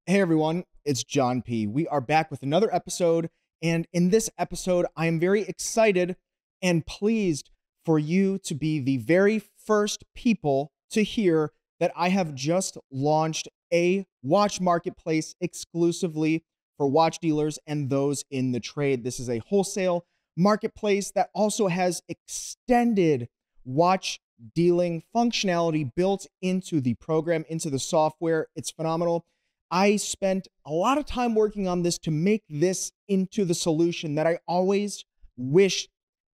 Hey everyone, it's John P. We are back with another episode, and in this episode, I am very excited and pleased for you to be the very first people to hear that I have just launched a watch marketplace exclusively for watch dealers and those in the trade. This is a wholesale marketplace that also has extended watch dealing functionality built into the program, into the software. It's phenomenal. I spent a lot of time working on this to make this into the solution that I always wished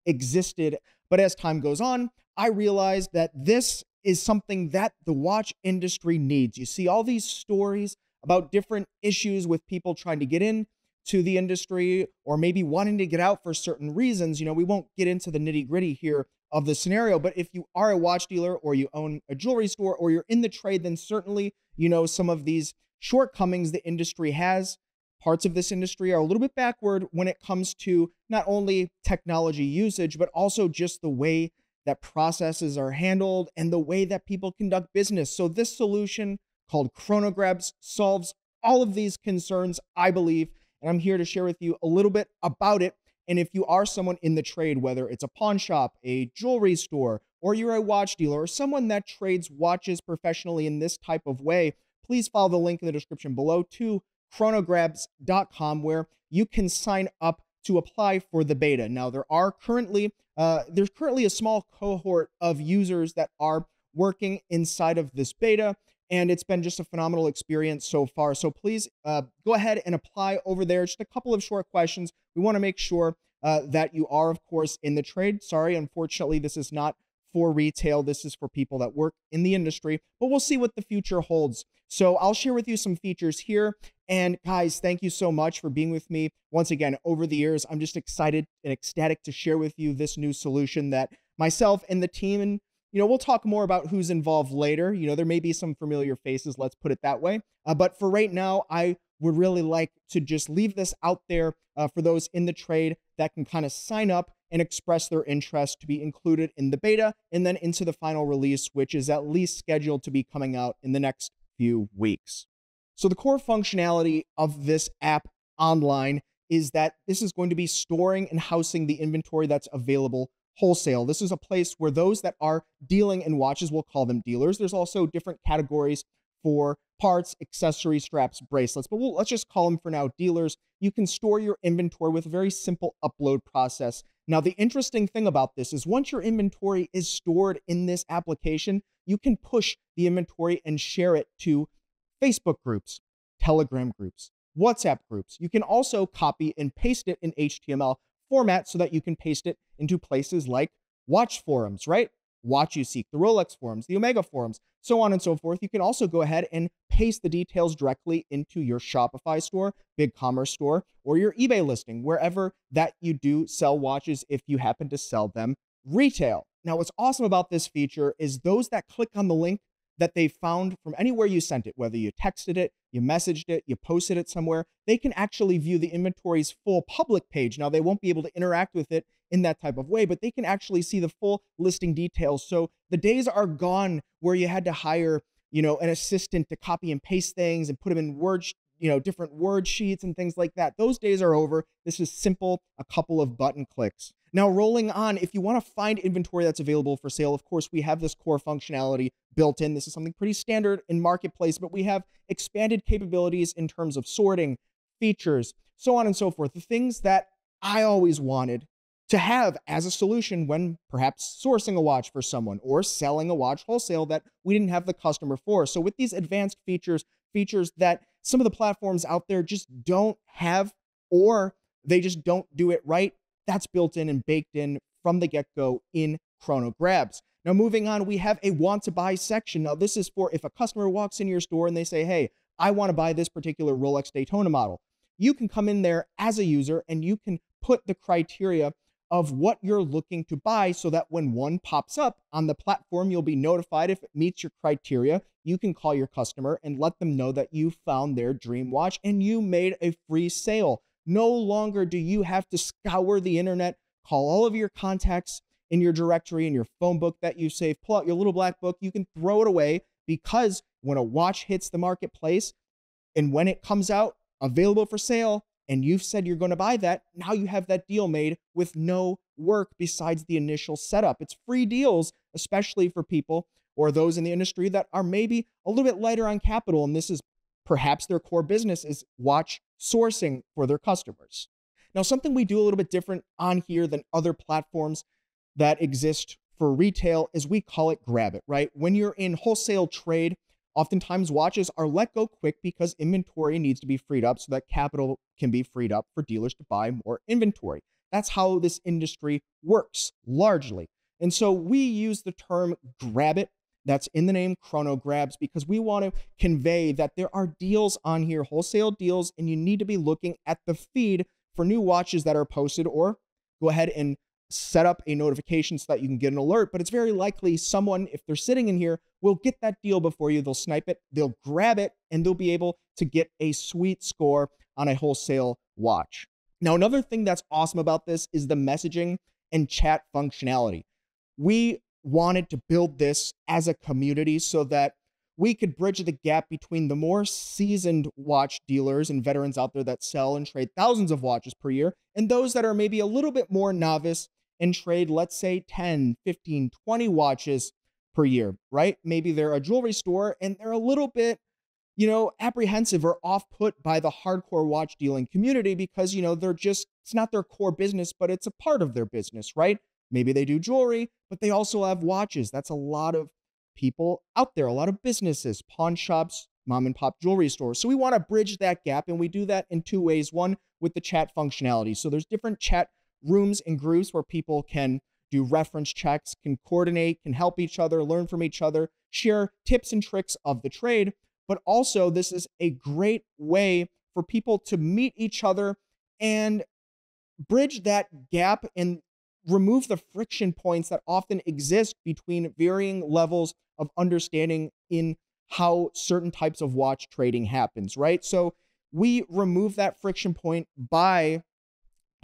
existed. But as time goes on, I realized that this is something that the watch industry needs. You see all these stories about different issues with people trying to get in to the industry or maybe wanting to get out for certain reasons. We won't get into the nitty-gritty here of the scenario, but if you are a watch dealer or you own a jewelry store or you're in the trade, then certainly you know some of these shortcomings the industry has. Parts of this industry are a little bit backward when it comes to not only technology usage, but also just the way that processes are handled and the way that people conduct business. So this solution called Chronograbs solves all of these concerns, I believe, and I'm here to share with you a little bit about it. And if you are someone in the trade, whether it's a pawn shop, a jewelry store, or you're a watch dealer, or someone that trades watches professionally in this type of way, please follow the link in the description below to chronograbs.com where you can sign up to apply for the beta. Now, there's currently a small cohort of users that are working inside of this beta, and it's been just a phenomenal experience so far. So please go ahead and apply over there. Just a couple of short questions. We want to make sure that you are, of course, in the trade. Sorry, unfortunately, this is not for retail. This is for people that work in the industry, but we'll see what the future holds. So I'll share with you some features here. And guys, thank you so much for being with me once again over the years. I'm just excited and ecstatic to share with you this new solution that myself and the team, and we'll talk more about who's involved later. There may be some familiar faces, let's put it that way. But for right now, I would really like to just leave this out there for those in the trade that can kind of sign up and express their interest to be included in the beta and then into the final release, which is at least scheduled to be coming out in the next few weeks. So the core functionality of this app online is that this is going to be storing and housing the inventory that's available wholesale. This is a place where those that are dealing in watches, we'll call them dealers. There's also different categories for parts, accessories, straps, bracelets, but let's just call them for now dealers. You can store your inventory with a very simple upload process. Now, the interesting thing about this is once your inventory is stored in this application, you can push the inventory and share it to Facebook groups, Telegram groups, WhatsApp groups. You can also copy and paste it in HTML format so that you can paste it into places like watch forums, right? Watch You Seek, the Rolex forums, the Omega forums, so on and so forth. You can also go ahead and paste the details directly into your Shopify store, BigCommerce store, or your eBay listing, wherever that you do sell watches if you happen to sell them retail. Now, what's awesome about this feature is those that click on the link that they found from anywhere you sent it, whether you texted it, you messaged it, you posted it somewhere, they can actually view the inventory's full public page. Now, they won't be able to interact with it in that type of way, but they can actually see the full listing details. So the days are gone where you had to hire, an assistant to copy and paste things and put them in different word sheets and things like that. Those days are over. This is simple, a couple of button clicks. Now, rolling on, if you want to find inventory that's available for sale, of course, we have this core functionality built in. This is something pretty standard in Marketplace, but we have expanded capabilities in terms of sorting, features, so on and so forth. The things that I always wanted to have as a solution when perhaps sourcing a watch for someone or selling a watch wholesale that we didn't have the customer for. So with these advanced features that some of the platforms out there just don't have, or they just don't do it right, that's built in and baked in from the get-go in Chronograbs. Now, moving on, we have a want to buy section. Now, this is for if a customer walks in your store and they say, hey, I want to buy this particular Rolex Daytona model. You can come in there as a user and you can put the criteria of what you're looking to buy so that when one pops up on the platform, you'll be notified if it meets your criteria. You can call your customer and let them know that you found their dream watch and you made a free sale. No longer do you have to scour the internet, call all of your contacts in your directory, in your phone book that you save, pull out your little black book. You can throw it away because when a watch hits the marketplace, And when it comes out available for sale, and you've said you're going to buy that, now you have that deal made with no work besides the initial setup. It's free deals, especially for people or those in the industry that are maybe a little bit lighter on capital. And this is perhaps their core business is watch sourcing for their customers. Now, something we do a little bit different on here than other platforms that exist for retail is we call it grab it, right? When you're in wholesale trade, oftentimes watches are let go quick because inventory needs to be freed up so that capital can be freed up for dealers to buy more inventory. That's how this industry works largely. And so we use the term grab it. That's in the name Chrono Grabs because we want to convey that there are deals on here, wholesale deals, and you need to be looking at the feed for new watches that are posted, or go ahead and set up a notification so that you can get an alert. But it's very likely someone, if they're sitting in here, will get that deal before you. They'll snipe it, they'll grab it, and they'll be able to get a sweet score on a wholesale watch. Now, another thing that's awesome about this is the messaging and chat functionality. We wanted to build this as a community so that we could bridge the gap between the more seasoned watch dealers and veterans out there that sell and trade thousands of watches per year and those that are maybe a little bit more novice and trade, let's say, 10, 15, 20 watches per year, right? Maybe they're a jewelry store and they're a little bit, apprehensive or off-put by the hardcore watch dealing community because, it's not their core business, but it's a part of their business, right? Maybe they do jewelry, but they also have watches. That's a lot of people out there, a lot of businesses, pawn shops, mom and pop jewelry stores. So we want to bridge that gap, and we do that in two ways. One, with the chat functionality. So there's different chat rooms and groups where people can do reference checks, can coordinate, can help each other, learn from each other, share tips and tricks of the trade. But also, this is a great way for people to meet each other and bridge that gap and remove the friction points that often exist between varying levels of understanding in how certain types of watch trading happens, right? So we remove that friction point by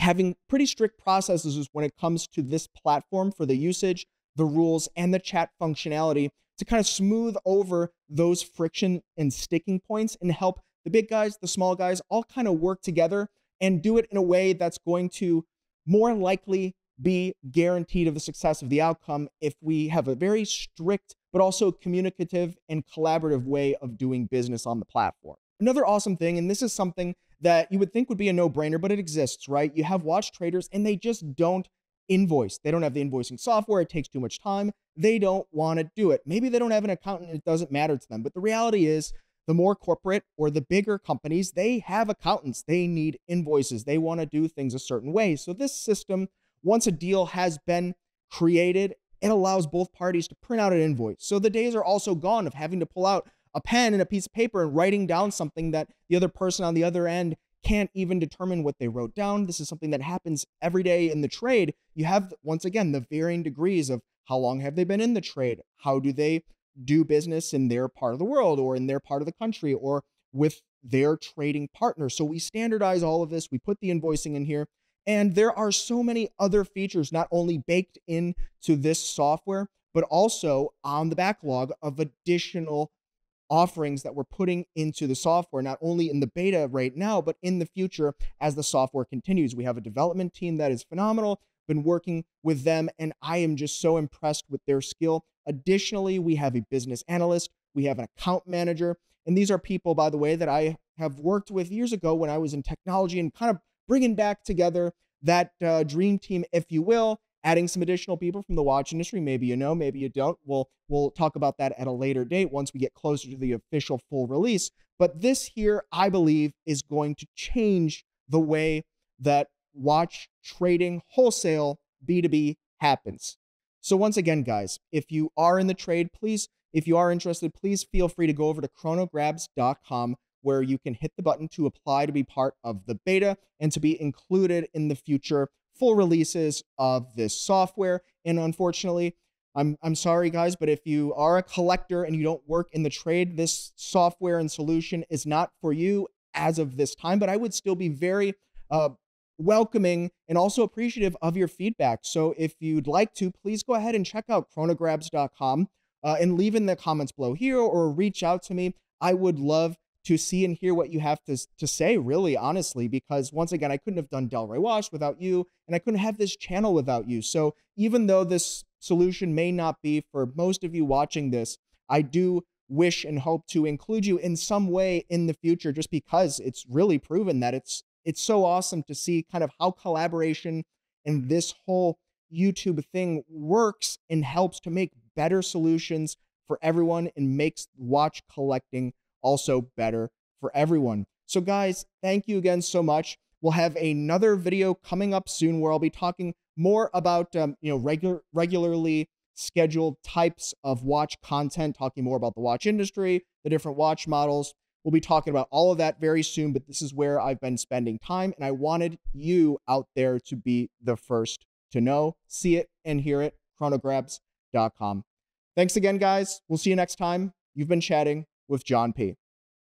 having pretty strict processes when it comes to this platform for the usage, the rules, and the chat functionality to kind of smooth over those friction and sticking points and help the big guys, the small guys, all kind of work together and do it in a way that's going to more likely be guaranteed of the success of the outcome if we have a very strict but also communicative and collaborative way of doing business on the platform. Another awesome thing, and this is something that you would think would be a no-brainer, but it exists, right? You have watch traders and they just don't invoice. They don't have the invoicing software. It takes too much time. They don't want to do it. Maybe they don't have an accountant and it doesn't matter to them. But the reality is the more corporate or the bigger companies, they have accountants. They need invoices. They want to do things a certain way. So this system, once a deal has been created, it allows both parties to print out an invoice. So the days are also gone of having to pull out a pen and a piece of paper and writing down something that the other person on the other end can't even determine what they wrote down. This is something that happens every day in the trade. You have, once again, the varying degrees of how long have they been in the trade? How do they do business in their part of the world or in their part of the country or with their trading partner? So we standardize all of this. We put the invoicing in here. And there are so many other features not only baked into this software, but also on the backlog of additional offerings that we're putting into the software, not only in the beta right now, but in the future as the software continues. We have a development team that is phenomenal, been working with them, and I am just so impressed with their skill. Additionally, we have a business analyst, we have an account manager, and these are people, by the way, that I have worked with years ago when I was in technology and kind of bringing back together that dream team, if you will, adding some additional people from the watch industry. Maybe you know, maybe you don't. We'll talk about that at a later date once we get closer to the official full release. But this here, I believe, is going to change the way that watch trading wholesale B2B happens. So once again, guys, if you are in the trade, please, if you are interested, please feel free to go over to chronograbs.com where you can hit the button to apply to be part of the beta and to be included in the future full releases of this software. And unfortunately, I'm sorry, guys, but if you are a collector and you don't work in the trade, this software and solution is not for you as of this time, but I would still be very welcoming and also appreciative of your feedback. So if you'd like to, please go ahead and check out chronograbs.com and leave in the comments below here or reach out to me. I would love to see and hear what you have to say, really, honestly, because once again, I couldn't have done Delray Wash without you, and I couldn't have this channel without you. So even though this solution may not be for most of you watching this, I do wish and hope to include you in some way in the future, just because it's really proven that it's so awesome to see kind of how collaboration and this whole YouTube thing works and helps to make better solutions for everyone and makes watch collecting also better for everyone. So guys, thank you again so much. We'll have another video coming up soon where I'll be talking more about regularly scheduled types of watch content, talking more about the watch industry, the different watch models. We'll be talking about all of that very soon, but this is where I've been spending time, and I wanted you out there to be the first to know, see it, and hear it. chronograbs.com. Thanks again, guys. We'll see you next time. You've been chatting with John P.